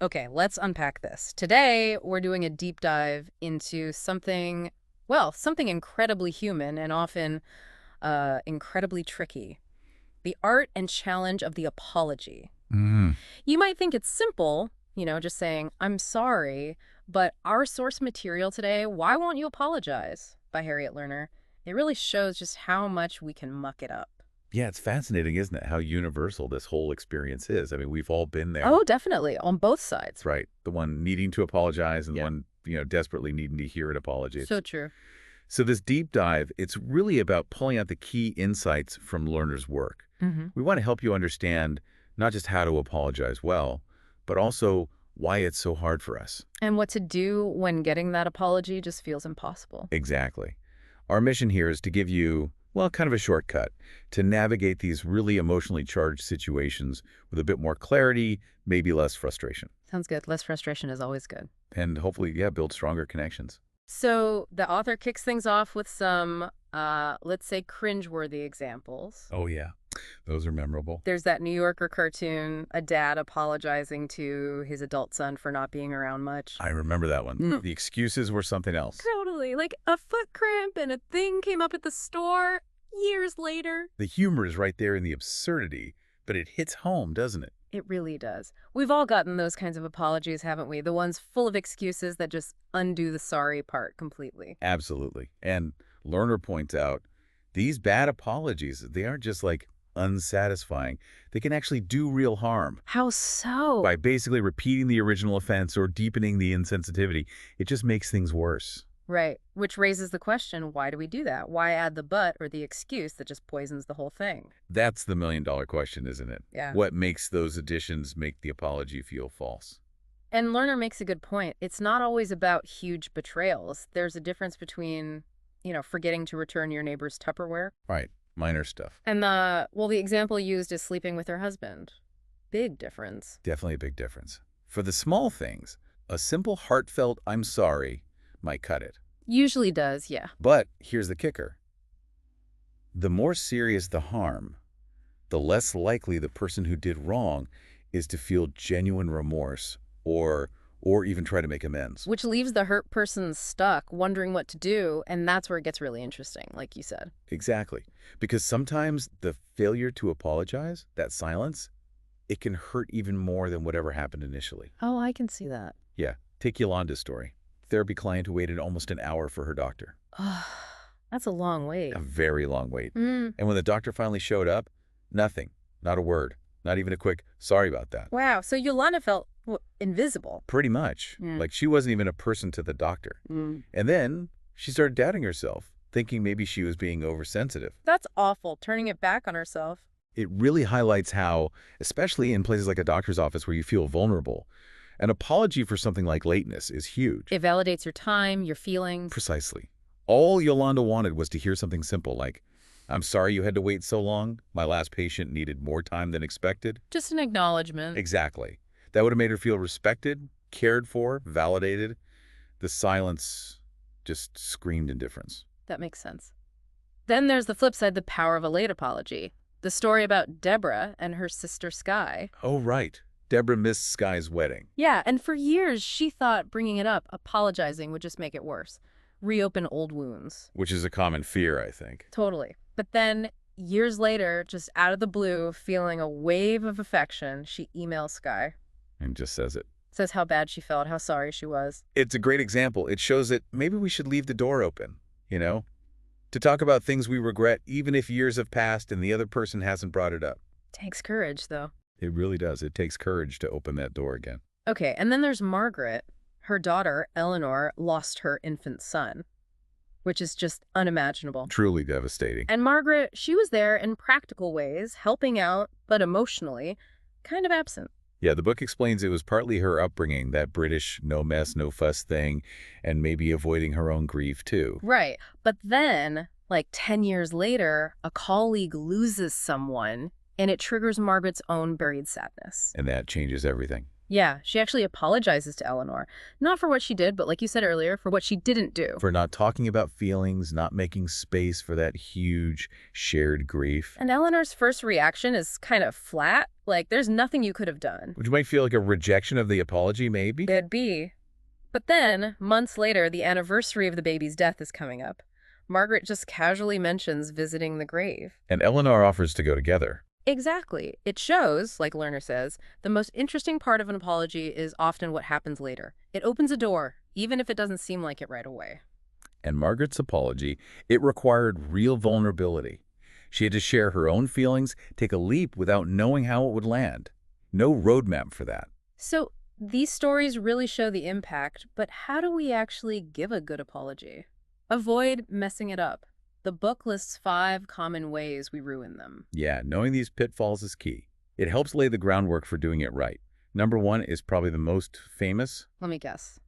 Okay, let's unpack this. Today, we're doing a deep dive into something, well, something incredibly human and often incredibly tricky. The art and challenge of the apology. Mm, You might think it's simple, just saying, I'm sorry, but our source material today, Why Won't You Apologize? By Harriet Lerner, it really shows just how much we can muck it up. yeah, it's fascinating, isn't it, how universal this whole experience is. I mean, we've all been there. Oh, definitely, on both sides. That's right. The one needing to apologize and the Yeah. one, desperately needing to hear an apology. So true. So this deep dive, it's really about pulling out the key insights from Lerner's work. Hmm. We want to help you understand not just how to apologize well, but also why it's so hard for us. And what to do when getting that apology just feels impossible. Exactly. Our mission here is to give you, well, kind of a shortcut to navigate these really emotionally charged situations with a bit more clarity, maybe less frustration, Sounds good. Less frustration is always good. and hopefully, yeah, build stronger connections. So the author kicks things off with some, let's say, cringeworthy examples. Oh, yeah. Those are memorable. There's that New Yorker cartoon, a dad apologizing to his adult son for not being around much. I remember that one. Mm. The excuses were something else. Totally. Like a foot cramp and a thing came up at the store years later. The humor is right there in the absurdity, but it hits home, doesn't it? It really does. We've all gotten those kinds of apologies, haven't we? The ones full of excuses that just undo the sorry part completely. Absolutely. And Lerner points out these bad apologies, they aren't just like unsatisfying. They can actually do real harm How so? by basically repeating the original offense or deepening the insensitivity. It just makes things worse. Right. Which raises the question, why do we do that? Why add the but or the excuse that just poisons the whole thing? That's the million-dollar question, isn't it? Yeah. What makes those additions make the apology feel false? And Lerner makes a good point. It's not always about huge betrayals. There's a difference between, forgetting to return your neighbor's Tupperware. Right. Minor stuff. And the example used is sleeping with her husband. Big difference. Definitely a big difference. For the small things, a simple heartfelt "I'm sorry" might cut it. Usually does, yeah. But here's the kicker. The more serious the harm, the less likely the person who did wrong is to feel genuine remorse or even try to make amends. Which leaves the hurt person stuck, wondering what to do, and that's where it gets really interesting, like you said. Exactly. Because sometimes the failure to apologize, that silence, it can hurt even more than whatever happened initially. Oh, I can see that. Yeah. Take Yolanda's story. Therapy client who waited almost an hour for her doctor. That's a long wait. A very long wait. Mm. And when the doctor finally showed up, nothing. Not a word. Not even a quick, "Sorry about that." Wow, so Yolanda felt invisible. Pretty much. Yeah. Like she wasn't even a person to the doctor. Mm. And then she started doubting herself, thinking maybe she was being oversensitive. That's awful, turning it back on herself. It really highlights how, especially in places like a doctor's office where you feel vulnerable, an apology for something like lateness is huge. It validates your time, your feelings. Precisely. All Yolanda wanted was to hear something simple like, "I'm sorry you had to wait so long. My last patient needed more time than expected." Just an acknowledgement. Exactly. That would have made her feel respected, cared for, validated. The silence just screamed indifference. That makes sense. Then there's the flip side, the power of a late apology. The story about Deborah and her sister Sky. Oh, right. Deborah missed Sky's wedding. Yeah, and for years she thought bringing it up, apologizing, would just make it worse. Reopen old wounds. Which is a common fear, I think. Totally. But then, years later, just out of the blue, feeling a wave of affection, she emails Sky. And just says it. Says how bad she felt, how sorry she was. It's a great example. It shows that maybe we should leave the door open, to talk about things we regret even if years have passed and the other person hasn't brought it up. Takes courage, though. It really does. It takes courage to open that door again. Okay, and then there's Margaret. Her daughter, Eleanor, lost her infant son, which is just unimaginable. Truly devastating. And Margaret, she was there in practical ways, helping out, but emotionally, kind of absent. Yeah, the book explains it was partly her upbringing, that British no mess, no fuss thing, and maybe avoiding her own grief, too. Right. But then, like 10 years later, a colleague loses someone, and it triggers Margaret's own buried sadness. And that changes everything. Yeah, she actually apologizes to Eleanor. Not for what she did, but like you said earlier, for what she didn't do. For not talking about feelings, not making space for that huge shared grief, And Eleanor's first reaction is kind of flat, like there's nothing you could have done. which might feel like a rejection of the apology, maybe. It'd be. But then, months later, the anniversary of the baby's death is coming up. Margaret just casually mentions visiting the grave. And Eleanor offers to go together. Exactly. It shows, like Lerner says, the most interesting part of an apology is often what happens later. It opens a door, even if it doesn't seem like it right away. And Margaret's apology, it required real vulnerability. She had to share her own feelings, take a leap without knowing how it would land. No roadmap for that. So, these stories really show the impact, but how do we actually give a good apology? Avoid messing it up. The book lists 5 common ways we ruin them. Yeah, knowing these pitfalls is key. It helps lay the groundwork for doing it right. Number 1 is probably the most famous. Let me guess.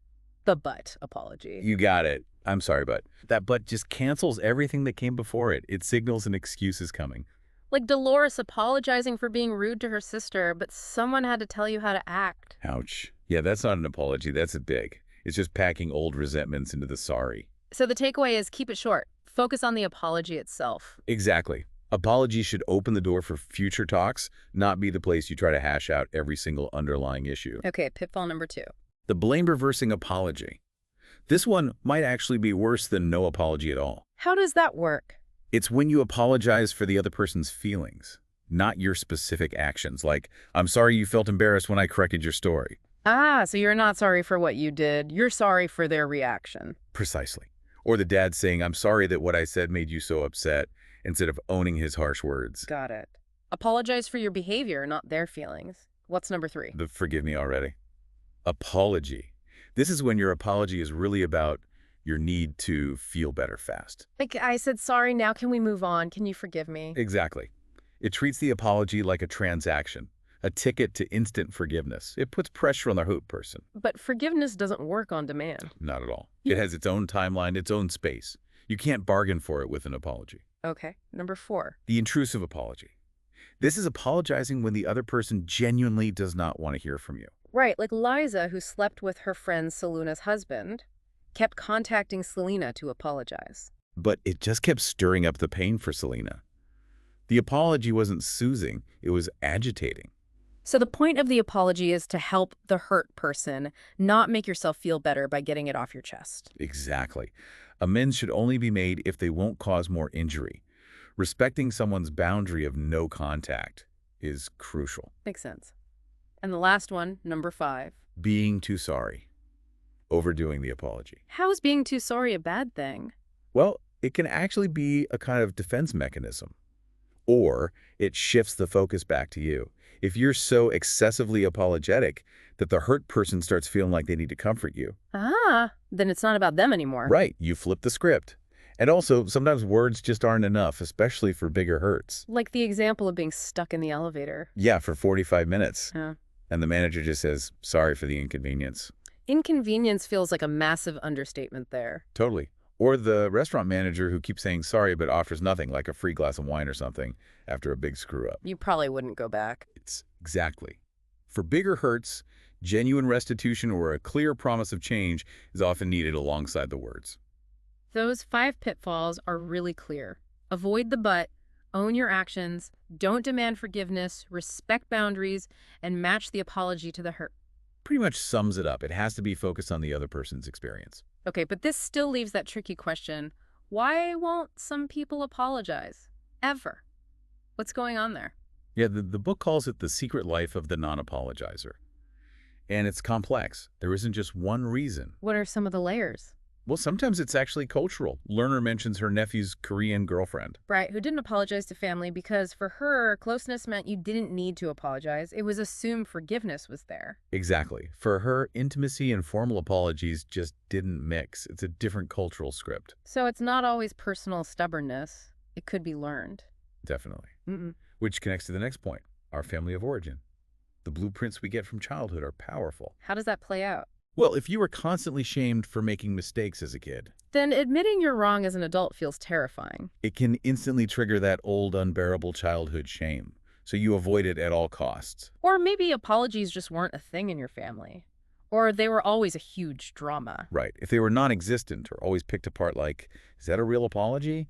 The but apology. You got it. I'm sorry, but that but just cancels everything that came before it. It signals an excuse is coming. Like Dolores apologizing for being rude to her sister, but someone had to tell you how to act. Ouch. Yeah, that's not an apology. That's a big. It's just packing old resentments into the sorry. So the takeaway is keep it short. Focus on the apology itself. Exactly. Apologies should open the door for future talks, not be the place you try to hash out every single underlying issue. Okay, pitfall number 2. The blame-reversing apology. This one might actually be worse than no apology at all. How does that work? It's when you apologize for the other person's feelings, not your specific actions. Like, I'm sorry you felt embarrassed when I corrected your story. Ah, so you're not sorry for what you did. You're sorry for their reaction. Precisely. Or the dad saying, I'm sorry that what I said made you so upset, instead of owning his harsh words. Got it. Apologize for your behavior, not their feelings. What's number 3? The forgive me already. Apology. This is when your apology is really about your need to feel better fast. Like I said, sorry, now can we move on? Can you forgive me? Exactly. It treats the apology like a transaction, a ticket to instant forgiveness. It puts pressure on the hurt person. But forgiveness doesn't work on demand. Not at all. It has its own timeline, its own space. You can't bargain for it with an apology. Okay, number 4. The intrusive apology. This is apologizing when the other person genuinely does not want to hear from you. Right, like Liza, who slept with her friend Seluna's husband, kept contacting Selena to apologize. But it just kept stirring up the pain for Selena. The apology wasn't soothing, it was agitating. So the point of the apology is to help the hurt person, not make yourself feel better by getting it off your chest. Exactly. Amends should only be made if they won't cause more injury. Respecting someone's boundary of no contact is crucial. Makes sense. And the last one, number 5. Being too sorry. Overdoing the apology. How is being too sorry a bad thing? Well, it can actually be a kind of defense mechanism. Or it shifts the focus back to you. If you're so excessively apologetic that the hurt person starts feeling like they need to comfort you. Ah, then it's not about them anymore. Right, you flip the script. And also, sometimes words just aren't enough, especially for bigger hurts. Like the example of being stuck in the elevator. Yeah, for 45 minutes. Yeah. And the manager just says, sorry for the inconvenience. Inconvenience feels like a massive understatement there. Totally. Or the restaurant manager who keeps saying sorry but offers nothing, like a free glass of wine or something, after a big screw-up. You probably wouldn't go back. It's exactly. For bigger hurts, genuine restitution or a clear promise of change is often needed alongside the words. Those 5 pitfalls are really clear. Avoid the but, own your actions, don't demand forgiveness, respect boundaries, and match the apology to the hurt. Pretty much sums it up. It has to be focused on the other person's experience. Okay, but this still leaves that tricky question. Why won't some people apologize? Ever? What's going on there? Yeah, the book calls it the secret life of the non-apologizer. And it's complex. There isn't just one reason. What are some of the layers? Well, sometimes it's actually cultural. Lerner mentions her nephew's Korean girlfriend. Right, who didn't apologize to family because for her, closeness meant you didn't need to apologize. It was assumed forgiveness was there. Exactly. For her, intimacy and formal apologies just didn't mix. It's a different cultural script. So it's not always personal stubbornness. It could be learned. Definitely. Mm-mm. Which connects to the next point, our family of origin. The blueprints we get from childhood are powerful. How does that play out? Well, if you were constantly shamed for making mistakes as a kid, Then admitting you're wrong as an adult feels terrifying. it can instantly trigger that old unbearable childhood shame. so you avoid it at all costs. Or maybe apologies just weren't a thing in your family. Or they were always a huge drama. Right. If they were non-existent or always picked apart like, is that a real apology?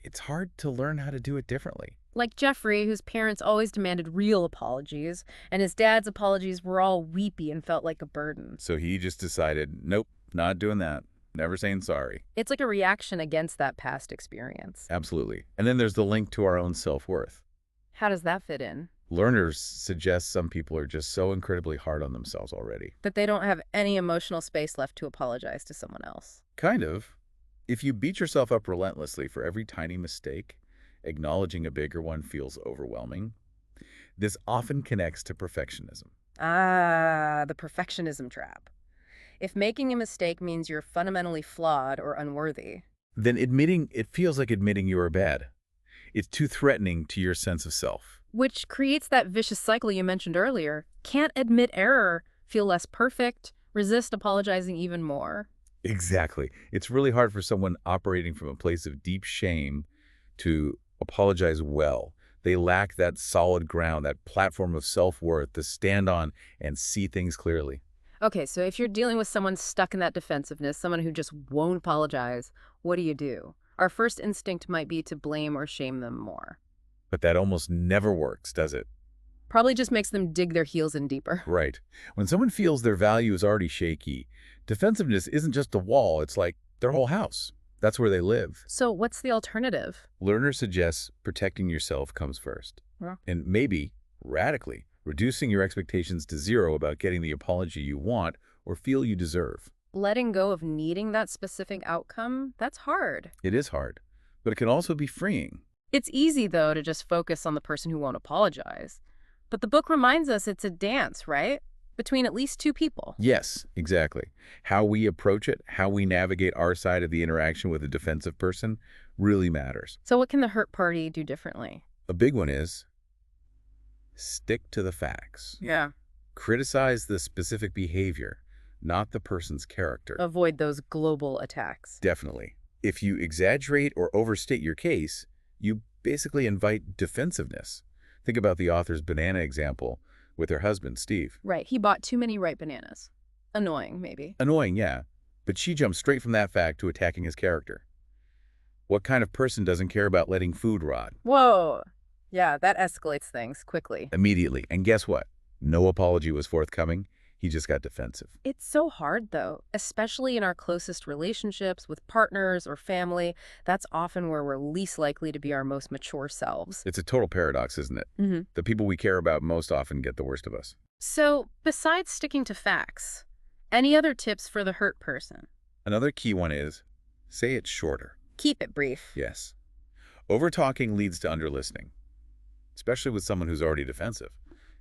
It's hard to learn how to do it differently. Like Jeffrey, whose parents always demanded real apologies, and his dad's apologies were all weepy and felt like a burden. So he just decided, nope, not doing that. Never saying sorry. It's like a reaction against that past experience. Absolutely. And then there's the link to our own self-worth. How does that fit in? Learners suggest some people are just so incredibly hard on themselves already. That they don't have any emotional space left to apologize to someone else. Kind of. If you beat yourself up relentlessly for every tiny mistake, acknowledging a bigger one feels overwhelming. This often connects to perfectionism. Ah, the perfectionism trap. If making a mistake means you're fundamentally flawed or unworthy. Then it feels like admitting you are bad. It's too threatening to your sense of self. Which creates that vicious cycle you mentioned earlier. Can't admit error, feel less perfect, resist apologizing even more. Exactly. It's really hard for someone operating from a place of deep shame to apologize well. They lack that solid ground, that platform of self-worth to stand on and see things clearly. Okay, so if you're dealing with someone stuck in that defensiveness, someone who just won't apologize, what do you do? Our first instinct might be to blame or shame them more. But that almost never works, does it? Probably just makes them dig their heels in deeper. Right. When someone feels their value is already shaky, defensiveness isn't just a wall, it's like their whole house. That's where they live. So what's the alternative? Lerner suggests protecting yourself comes first. Yeah. And maybe, radically, reducing your expectations to zero about getting the apology you want or feel you deserve. Letting go of needing that specific outcome, that's hard. It is hard, but it can also be freeing. It's easy, though, to just focus on the person who won't apologize. But the book reminds us it's a dance, right? Between at least two people. Yes, exactly. How we approach it, how we navigate our side of the interaction with a defensive person really matters. So what can the hurt party do differently? A big one is stick to the facts. Yeah. Criticize the specific behavior, not the person's character. Avoid those global attacks. Definitely. If you exaggerate or overstate your case, you basically invite defensiveness. Think about the author's banana example with her husband, Steve. Right, he bought too many ripe bananas. Annoying, maybe. Annoying, yeah, but she jumped straight from that fact to attacking his character. What kind of person doesn't care about letting food rot? Whoa. Yeah, that escalates things quickly. Immediately. And guess what? No apology was forthcoming. He just got defensive. It's so hard, though, especially in our closest relationships with partners or family. That's often where we're least likely to be our most mature selves. It's a total paradox, isn't it? Mm-hmm. The people we care about most often get the worst of us. So, besides sticking to facts, any other tips for the hurt person? Another key one is say it shorter. Keep it brief. Yes. Over-talking leads to under-listening, especially with someone who's already defensive.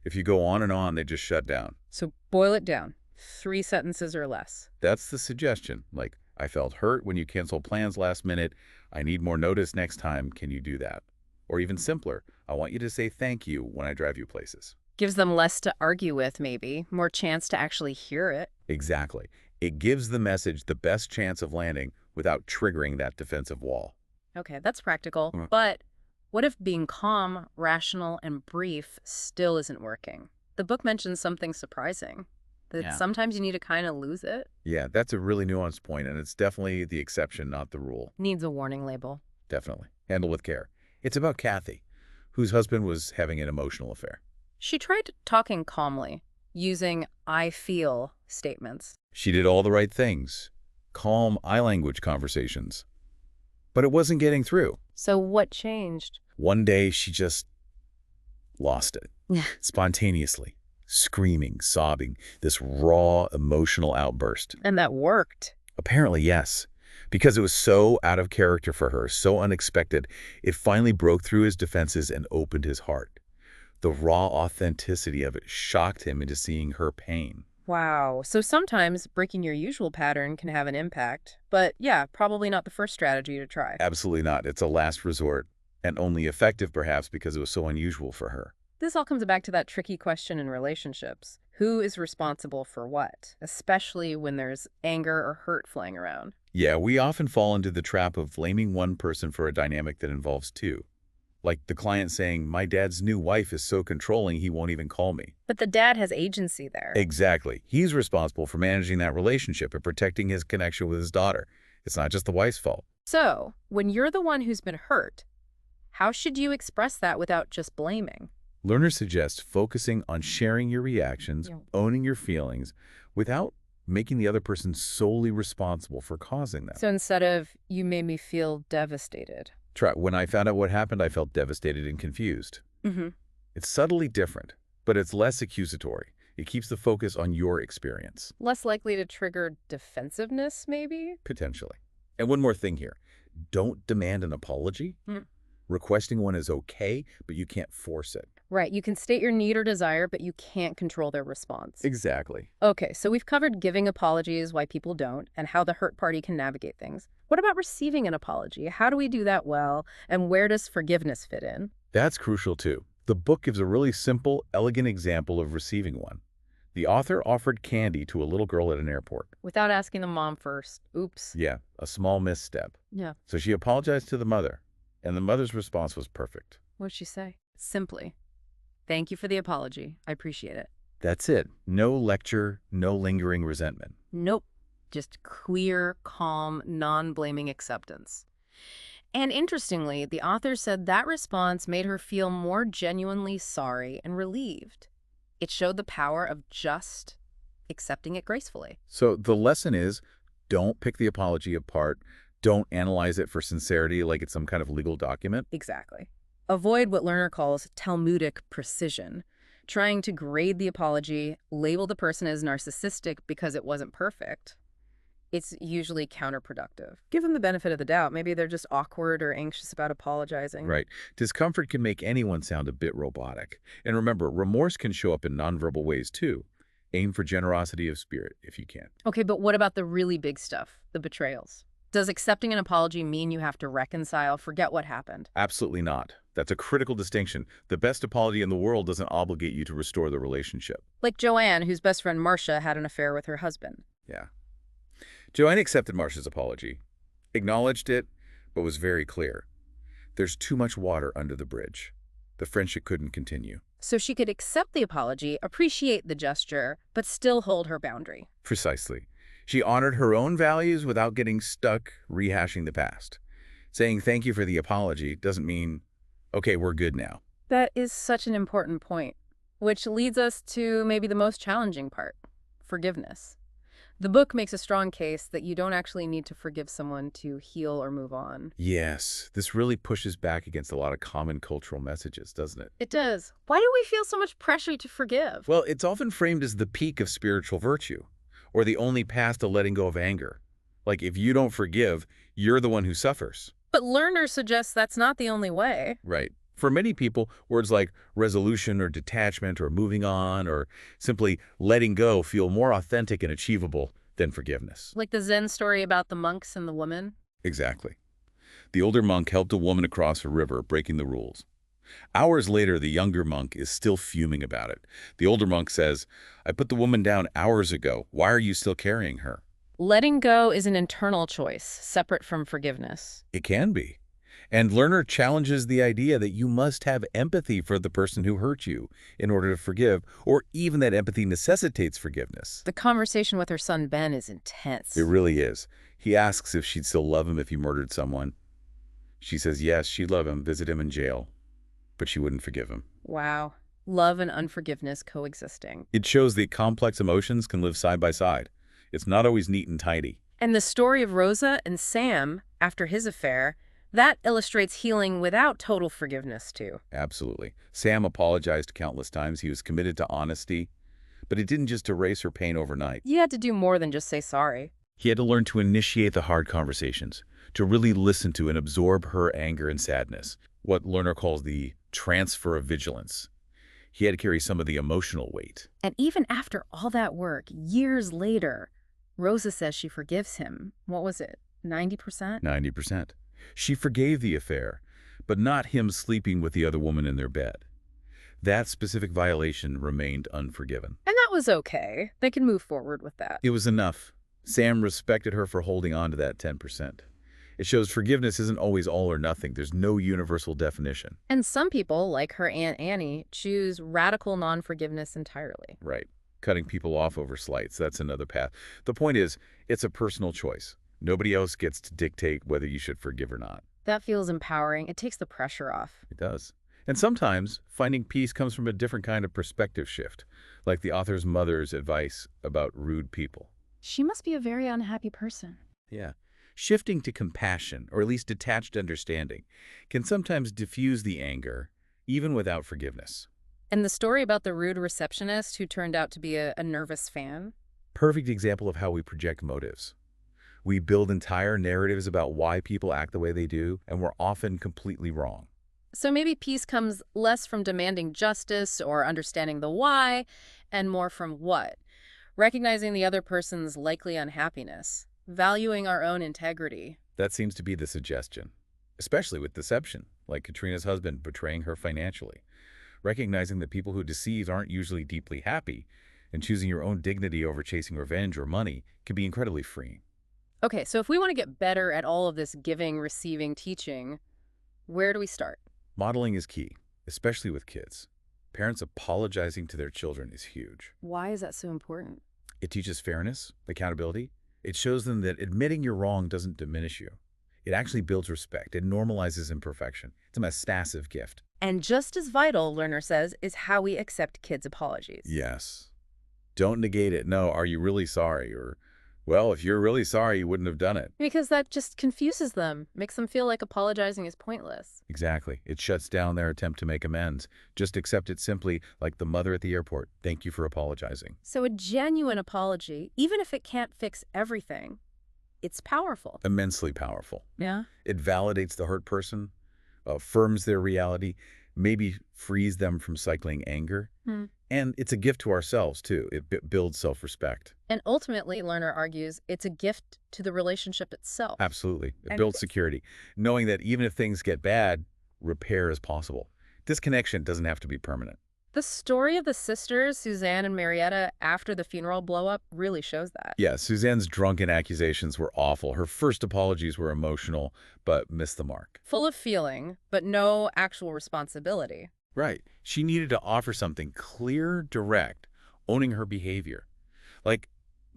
If you go on and on, they just shut down. So boil it down. 3 sentences or less. That's the suggestion. Like, I felt hurt when you canceled plans last minute. I need more notice next time. Can you do that? Or even simpler, I want you to say thank you when I drive you places. Gives them less to argue with, maybe. More chance to actually hear it. Exactly. It gives the message the best chance of landing without triggering that defensive wall. Okay, that's practical. Mhm. But what if being calm, rational, and brief still isn't working? The book mentions something surprising. That Yeah. sometimes you need to kind of lose it. Yeah, that's a really nuanced point, and it's definitely the exception, not the rule. Needs a warning label. Definitely. Handle with care. It's about Kathy, whose husband was having an emotional affair. She tried talking calmly, using I feel statements. She did all the right things. Calm I-language conversations. But it wasn't getting through. So what changed? One day, she just lost it. Yeah. Spontaneously. Screaming, sobbing, this raw emotional outburst. And that worked. Apparently, yes. Because it was so out of character for her, so unexpected, it finally broke through his defenses and opened his heart. The raw authenticity of it shocked him into seeing her pain. Wow. So sometimes breaking your usual pattern can have an impact. But yeah, probably not the first strategy to try. Absolutely not. It's a last resort, and only effective perhaps because it was so unusual for her. This all comes back to that tricky question in relationships. Who is responsible for what? Especially when there's anger or hurt flying around. Yeah, we often fall into the trap of blaming one person for a dynamic that involves two. Like the client saying, my dad's new wife is so controlling he won't even call me. But the dad has agency there. Exactly. He's responsible for managing that relationship and protecting his connection with his daughter. It's not just the wife's fault. So, when you're the one who's been hurt, how should you express that without just blaming? Lerner suggests focusing on sharing your reactions, Yeah. owning your feelings, without making the other person solely responsible for causing them. So instead of, you made me feel devastated. When I found out what happened, I felt devastated and confused. Mm-hmm. It's subtly different, but it's less accusatory. It keeps the focus on your experience. Less likely to trigger defensiveness, maybe? Potentially. And one more thing here. Don't demand an apology. Mm. Requesting one is okay, but you can't force it. Right, you can state your need or desire, but you can't control their response. Exactly. Okay, so we've covered giving apologies, why people don't, and how the hurt party can navigate things. What about receiving an apology? How do we do that well, and where does forgiveness fit in? That's crucial too. The book gives a really simple, elegant example of receiving one. The author offered candy to a little girl at an airport. Without asking the mom first. Oops. Yeah, a small misstep. Yeah. So she apologized to the mother, and the mother's response was perfect. What'd she say? Simply, thank you for the apology. I appreciate it. That's it. No lecture, no lingering resentment. Nope. Just clear, calm, non-blaming acceptance. And interestingly, the author said that response made her feel more genuinely sorry and relieved. It showed the power of just accepting it gracefully. So the lesson is, don't pick the apology apart. Don't analyze it for sincerity like it's some kind of legal document. Exactly. Avoid what Lerner calls Talmudic precision, trying to grade the apology, label the person as narcissistic because it wasn't perfect. It's usually counterproductive. Give them the benefit of the doubt. Maybe they're just awkward or anxious about apologizing. Right. Discomfort can make anyone sound a bit robotic. And remember, remorse can show up in nonverbal ways too. Aim for generosity of spirit if you can. Okay, but what about the really big stuff, the betrayals? Does accepting an apology mean you have to reconcile, forget what happened? Absolutely not. That's a critical distinction. The best apology in the world doesn't obligate you to restore the relationship. Like Joanne, whose best friend Marcia had an affair with her husband. Yeah. Joanne accepted Marcia's apology, acknowledged it, but was very clear. There's too much water under the bridge. The friendship couldn't continue. So she could accept the apology, appreciate the gesture, but still hold her boundary. Precisely. She honored her own values without getting stuck rehashing the past. Saying thank you for the apology doesn't mean, okay, we're good now. That is such an important point, which leads us to maybe the most challenging part, forgiveness. The book makes a strong case that you don't actually need to forgive someone to heal or move on. Yes, this really pushes back against a lot of common cultural messages, doesn't it? It does. Why do we feel so much pressure to forgive? Well, it's often framed as the peak of spiritual virtue, or the only path to letting go of anger. Like, if you don't forgive, you're the one who suffers. But Lerner suggests that's not the only way. Right. For many people, words like resolution or detachment or moving on or simply letting go feel more authentic and achievable than forgiveness. Like the Zen story about the monks and the woman. Exactly. The older monk helped a woman across a river, breaking the rules. Hours later, the younger monk is still fuming about it. The older monk says, I put the woman down hours ago. Why are you still carrying her? Letting go is an internal choice, separate from forgiveness. It can be. And Lerner challenges the idea that you must have empathy for the person who hurt you in order to forgive, or even that empathy necessitates forgiveness. The conversation with her son Ben is intense. It really is. He asks if she'd still love him if he murdered someone. She says yes, she'd love him, visit him in jail, but she wouldn't forgive him. Wow. Love and unforgiveness coexisting. It shows that complex emotions can live side by side. It's not always neat and tidy. And the story of Rosa and Sam, after his affair, that illustrates healing without total forgiveness, too. Absolutely. Sam apologized countless times. He was committed to honesty, but it didn't just erase her pain overnight. You had to do more than just say sorry. He had to learn to initiate the hard conversations, to really listen to and absorb her anger and sadness, what Lerner calls the transfer of vigilance. He had to carry some of the emotional weight. And even after all that work, years later, Rosa says she forgives him. What was it, 90%? 90%. She forgave the affair, but not him sleeping with the other woman in their bed. That specific violation remained unforgiven. And that was okay. They can move forward with that. It was enough. Sam respected her for holding on to that 10%. It shows forgiveness isn't always all or nothing. There's no universal definition. And some people, like her Aunt Annie, choose radical non-forgiveness entirely. Right. Cutting people off over slights, that's another path. The point is, it's a personal choice. Nobody else gets to dictate whether you should forgive or not. That feels empowering. It takes the pressure off. It does. And sometimes finding peace comes from a different kind of perspective shift, like the author's mother's advice about rude people. She must be a very unhappy person. Yeah. Shifting to compassion, or at least detached understanding, can sometimes diffuse the anger, even without forgiveness. And the story about the rude receptionist who turned out to be a nervous fan? Perfect example of how we project motives. We build entire narratives about why people act the way they do, and we're often completely wrong. So maybe peace comes less from demanding justice or understanding the why, and more from what? Recognizing the other person's likely unhappiness, valuing our own integrity. That seems to be the suggestion, especially with deception, like Katrina's husband betraying her financially. Recognizing that people who deceive aren't usually deeply happy, and choosing your own dignity over chasing revenge or money can be incredibly freeing. Okay, so if we want to get better at all of this giving, receiving, teaching, where do we start? Modeling is key, especially with kids. Parents apologizing to their children is huge. Why is that so important? It teaches fairness, accountability. It shows them that admitting you're wrong doesn't diminish you. It actually builds respect. It normalizes imperfection. It's a massive gift. And just as vital, Lerner says, is how we accept kids' apologies. Yes. Don't negate it. No, are you really sorry? Or, well, if you're really sorry, you wouldn't have done it. Because that just confuses them, makes them feel like apologizing is pointless. Exactly. It shuts down their attempt to make amends. Just accept it simply, like the mother at the airport. Thank you for apologizing. So a genuine apology, even if it can't fix everything, it's powerful. Immensely powerful. Yeah? It validates the hurt person, affirms their reality, maybe frees them from cycling anger. And it's a gift to ourselves, too. It builds self-respect. And ultimately, Lerner argues, it's a gift to the relationship itself. Absolutely. It And builds security, knowing that even if things get bad, repair is possible. This connection doesn't have to be permanent. the story of the sisters, Suzanne and Marietta, after the funeral blow-up really shows that. Yeah, Suzanne's drunken accusations were awful. Her first apologies were emotional, but missed the mark. Full of feeling, but no actual responsibility. Right. She needed to offer something clear, direct, owning her behavior. Like,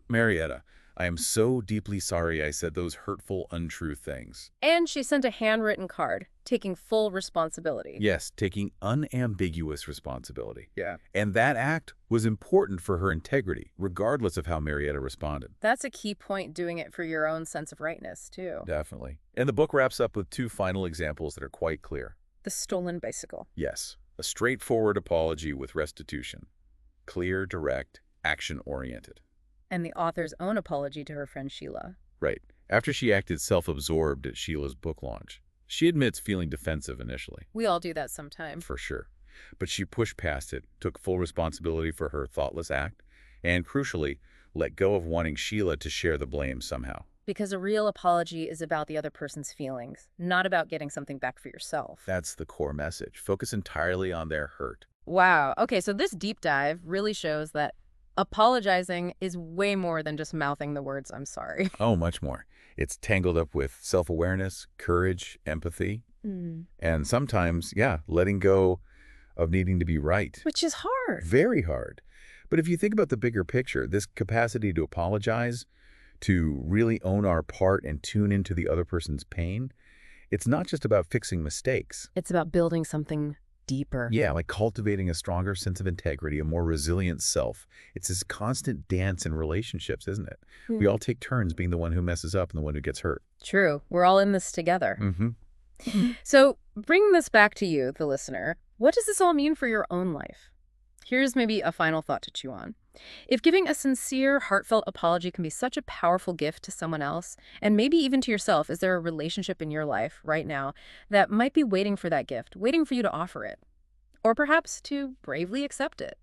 Marietta, I am so deeply sorry I said those hurtful, untrue things. And she sent a handwritten card, taking full responsibility. Yes, taking unambiguous responsibility. Yeah. And that act was important for her integrity, regardless of how Marietta responded. That's a key point, doing it for your own sense of rightness, too. Definitely. And the book wraps up with two final examples that are quite clear. The stolen bicycle. Yes, a straightforward apology with restitution. Clear, direct, action-oriented. And the author's own apology to her friend Sheila. Right. After she acted self-absorbed at Sheila's book launch, she admits feeling defensive initially. We all do that sometime. For sure. But she pushed past it, took full responsibility for her thoughtless act, and crucially, let go of wanting Sheila to share the blame somehow. Because a real apology is about the other person's feelings, not about getting something back for yourself. That's the core message. Focus entirely on their hurt. Wow. Okay, so this deep dive really shows that apologizing is way more than just mouthing the words, "I'm sorry." Oh, much more. It's tangled up with self-awareness, courage, empathy, and sometimes, yeah, letting go of needing to be right. Which is hard. Very hard. But if you think about the bigger picture, this capacity to apologize, to really own our part and tune into the other person's pain, it's not just about fixing mistakes. It's about building something deeper. Yeah, like cultivating a stronger sense of integrity, a more resilient self. It's this constant dance in relationships, isn't it? We all take turns being the one who messes up and the one who gets hurt. True. We're all in this together. Mm-hmm. So bringing this back to you, the listener, what does this all mean for your own life? Here's maybe a final thought to chew on. If giving a sincere, heartfelt apology can be such a powerful gift to someone else, and maybe even to yourself, is there a relationship in your life right now that might be waiting for that gift, waiting for you to offer it? Or perhaps to bravely accept it?